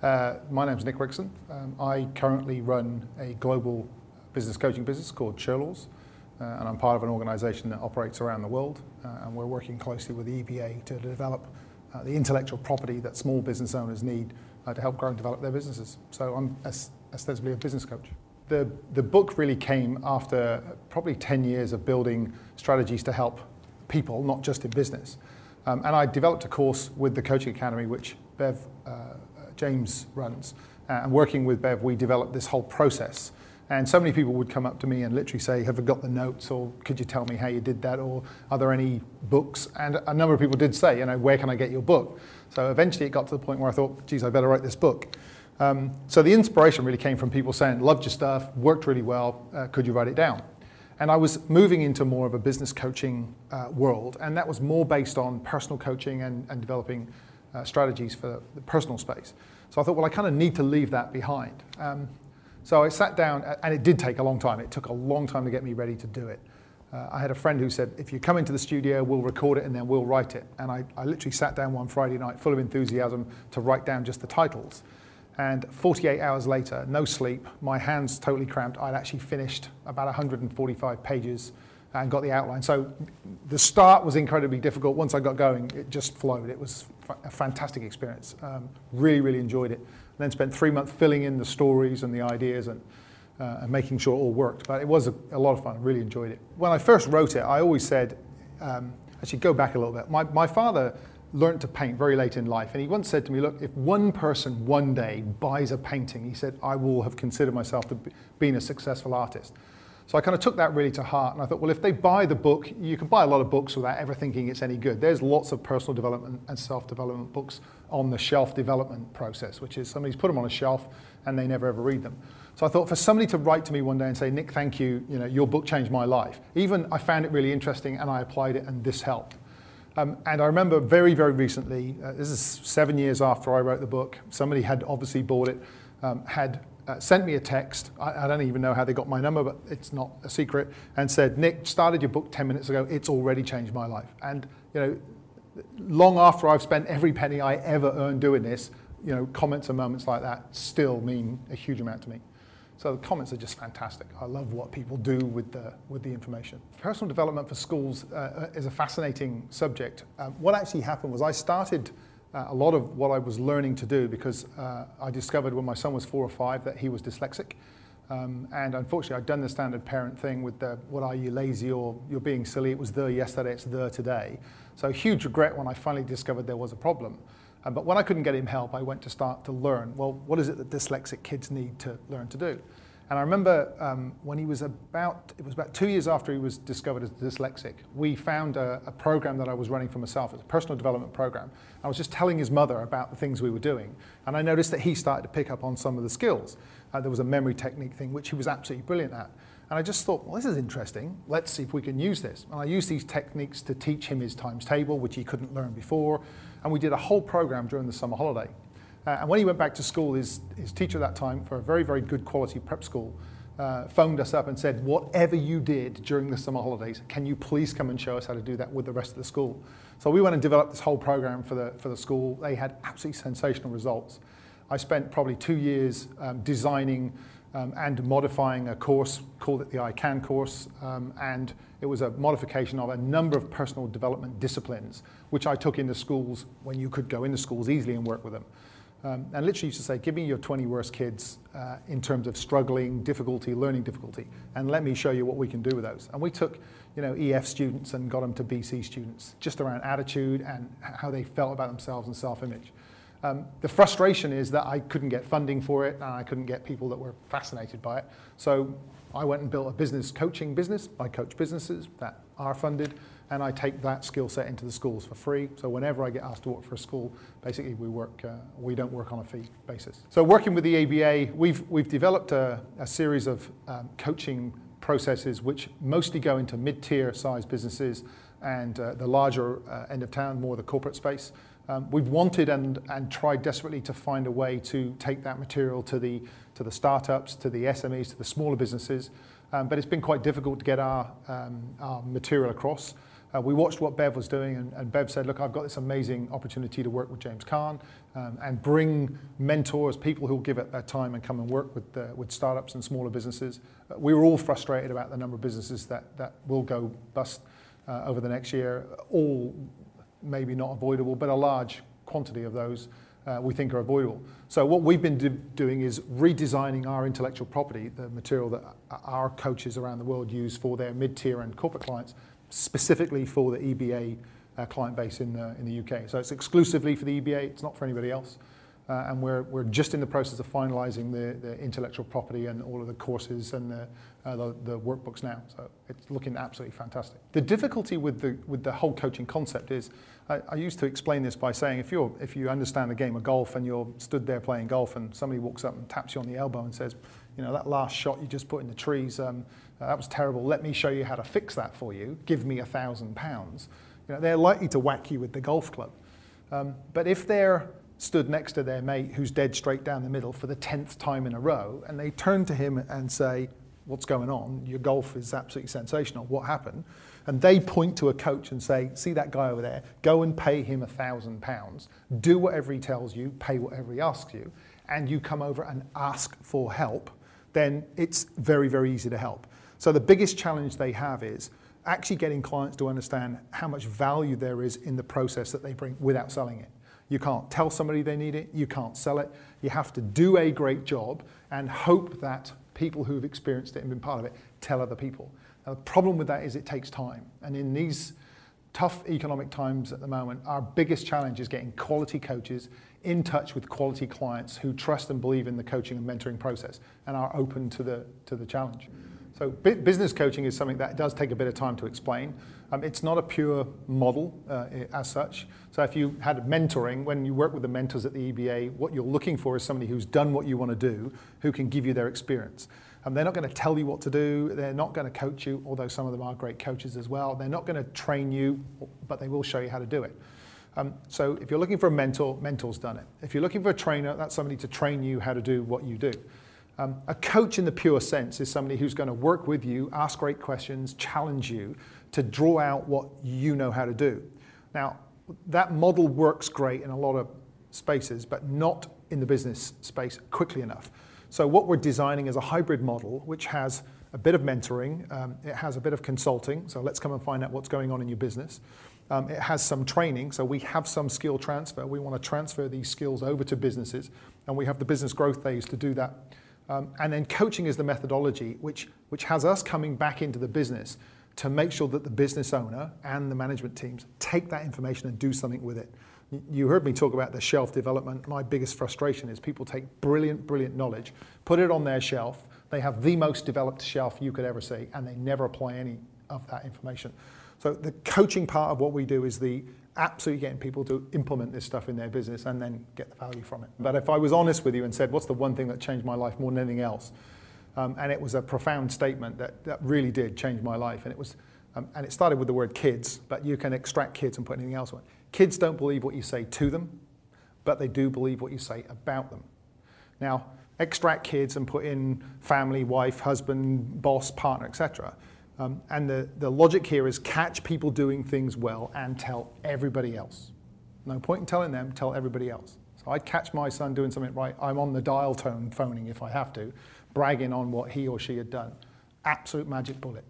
My name's Nic Rixon. I currently run a global business coaching business called Sherlaws, and I'm part of an organization that operates around the world, and we're working closely with the EBA to develop the intellectual property that small business owners need to help grow and develop their businesses. So I'm ostensibly a business coach. The book really came after probably 10 years of building strategies to help people, not just in business. And I developed a course with the Coaching Academy, which Bev James runs. And working with Bev, we developed this whole process. And so many people would come up to me and literally say, have you got the notes? Or could you tell me how you did that? Or are there any books? And a number of people did say, where can I get your book? So eventually it got to the point where I thought, geez, I better write this book. So the inspiration really came from people saying, loved your stuff, worked really well, could you write it down? And I was moving into more of a business coaching world, and that was more based on personal coaching and developing strategies for the personal space. So I thought, well, I kind of need to leave that behind. So I sat down, and it did take a long time. It took a long time to get me ready to do it. I had a friend who said, if you come into the studio, we'll record it and then we'll write it. And I literally sat down one Friday night full of enthusiasm to write down just the titles. And 48 hours later, no sleep, my hands totally cramped. I'd actually finished about 145 pages and got the outline. So the start was incredibly difficult. Once I got going, it just flowed. It was a fantastic experience. Really, really enjoyed it. And then spent 3 months filling in the stories and the ideas and making sure it all worked. But it was a lot of fun. I really enjoyed it. When I first wrote it, I always said, actually go back a little bit. My father learned to paint very late in life, and he once said to me, look, if one person one day buys a painting, he said, I will have considered myself to being a successful artist. So I kind of took that really to heart, and I thought, well, if they buy the book, you can buy a lot of books without ever thinking it's any good. There's lots of personal development and self-development books on the shelf development process, which is somebody's put them on a shelf and they never ever read them. So I thought for somebody to write to me one day and say, Nic, thank you, your book changed my life. Even I found it really interesting and I applied it and this helped. And I remember very, very recently, this is 7 years after I wrote the book, somebody had obviously bought it, had sent me a text, I don't even know how they got my number, but it's not a secret, and said, Nic, started your book 10 minutes ago, it's already changed my life. And long after I've spent every penny I ever earned doing this, comments and moments like that still mean a huge amount to me. So the comments are just fantastic. I love what people do with the information. Personal development for schools is a fascinating subject. What actually happened was I started a lot of what I was learning to do because I discovered when my son was 4 or 5 that he was dyslexic. And unfortunately, I'd done the standard parent thing with the, what are you, lazy, or you're being silly. It was there yesterday, it's there today. So huge regret when I finally discovered there was a problem. But when I couldn't get him help, I went to start to learn, well, what is it that dyslexic kids need to learn to do? And I remember when it was about 2 years after he was discovered as dyslexic, we found a program that I was running for myself. It's a personal development program. I was just telling his mother about the things we were doing. And I noticed that he started to pick up on some of the skills. There was a memory technique thing, which he was absolutely brilliant at. And I just thought, well, this is interesting. Let's see if we can use this. And I used these techniques to teach him his times table, which he couldn't learn before. And we did a whole program during the summer holiday. And when he went back to school, his teacher at that time, for a very, very good quality prep school, phoned us up and said, whatever you did during the summer holidays, can you please come and show us how to do that with the rest of the school? So we went and developed this whole program for the school. They had absolutely sensational results. I spent probably 2 years designing and modifying a course, called it the I CAN course, and it was a modification of a number of personal development disciplines, which I took into schools when you could go into schools easily and work with them. And literally used to say, give me your 20 worst kids in terms of struggling, difficulty, learning difficulty, and let me show you what we can do with those. And we took EF students and got them to BC students, just around attitude and how they felt about themselves and self-image. The frustration is that I couldn't get funding for it and I couldn't get people that were fascinated by it. So I went and built a business coaching business. I coach businesses that are funded, and I take that skill set into the schools for free. So whenever I get asked to work for a school, basically we don't work on a fee basis. So working with the EBA, we've developed a series of coaching processes which mostly go into mid-tier size businesses and the larger end of town, more the corporate space. We've wanted and tried desperately to find a way to take that material to the startups, to the SMEs, to the smaller businesses, but it's been quite difficult to get our material across. We watched what Bev was doing, and Bev said, look, I've got this amazing opportunity to work with James Kahn. and bring mentors, people who'll give it their time and come and work with startups and smaller businesses. We were all frustrated about the number of businesses that will go bust over the next year, all maybe not avoidable, but a large quantity of those we think are avoidable. So what we've been doing is redesigning our intellectual property, the material that our coaches around the world use for their mid-tier and corporate clients, specifically for the EBA client base in the UK. So it's exclusively for the EBA, it's not for anybody else. And we're just in the process of finalizing the intellectual property and all of the courses and the workbooks now. So it's looking absolutely fantastic. The difficulty with the whole coaching concept is, I used to explain this by saying, if you understand the game of golf and you're stood there playing golf and somebody walks up and taps you on the elbow and says, you know, that last shot you just put in the trees, that was terrible. Let me show you how to fix that for you. Give me £1,000. You know, they're likely to whack you with the golf club. But if they're stood next to their mate who's dead straight down the middle for the 10th time in a row, and they turn to him and say, what's going on? Your golf is absolutely sensational. What happened? And they point to a coach and say, see that guy over there? Go and pay him £1,000. Do whatever he tells you, pay whatever he asks you, and you come over and ask for help, then it's very, very easy to help. So the biggest challenge they have is actually getting clients to understand how much value there is in the process that they bring without selling it. You can't tell somebody they need it, you can't sell it. You have to do a great job and hope that people who've experienced it and been part of it tell other people. Now, the problem with that is it takes time. And in these tough economic times at the moment, our biggest challenge is getting quality coaches in touch with quality clients who trust and believe in the coaching and mentoring process and are open to the challenge. So business coaching is something that does take a bit of time to explain. It's not a pure model as such. So if you had mentoring, when you work with the mentors at the EBA, what you're looking for is somebody who's done what you want to do, who can give you their experience. They're not going to tell you what to do. They're not going to coach you, although some of them are great coaches as well. They're not going to train you, but they will show you how to do it. So if you're looking for a mentor, mentor's done it. If you're looking for a trainer, that's somebody to train you how to do what you do. A coach in the pure sense is somebody who's going to work with you, ask great questions, challenge you to draw out what you know how to do. Now, that model works great in a lot of spaces, but not in the business space quickly enough. So what we're designing is a hybrid model, which has a bit of mentoring, it has a bit of consulting, so let's come and find out what's going on in your business. It has some training, so we have some skill transfer. We want to transfer these skills over to businesses, and we have the business growth phase to do that. And then coaching is the methodology which has us coming back into the business to make sure that the business owner and the management teams take that information and do something with it. You heard me talk about the shelf development. My biggest frustration is people take brilliant knowledge, put it on their shelf. They have the most developed shelf you could ever see, and they never apply any of that information. So the coaching part of what we do is the absolutely getting people to implement this stuff in their business and then get the value from it. But if I was honest with you and said, what's the one thing that changed my life more than anything else? And it was a profound statement that really did change my life. And it was, and it started with the word kids, but you can extract kids and put anything else on it. Kids don't believe what you say to them, but they do believe what you say about them. Now, extract kids and put in family, wife, husband, boss, partner, etc. And the logic here is catch people doing things well and tell everybody else. No point in telling them, tell everybody else. So I'd catch my son doing something right. I'm on the dial tone phoning if I have to, bragging on what he or she had done. Absolute magic bullet.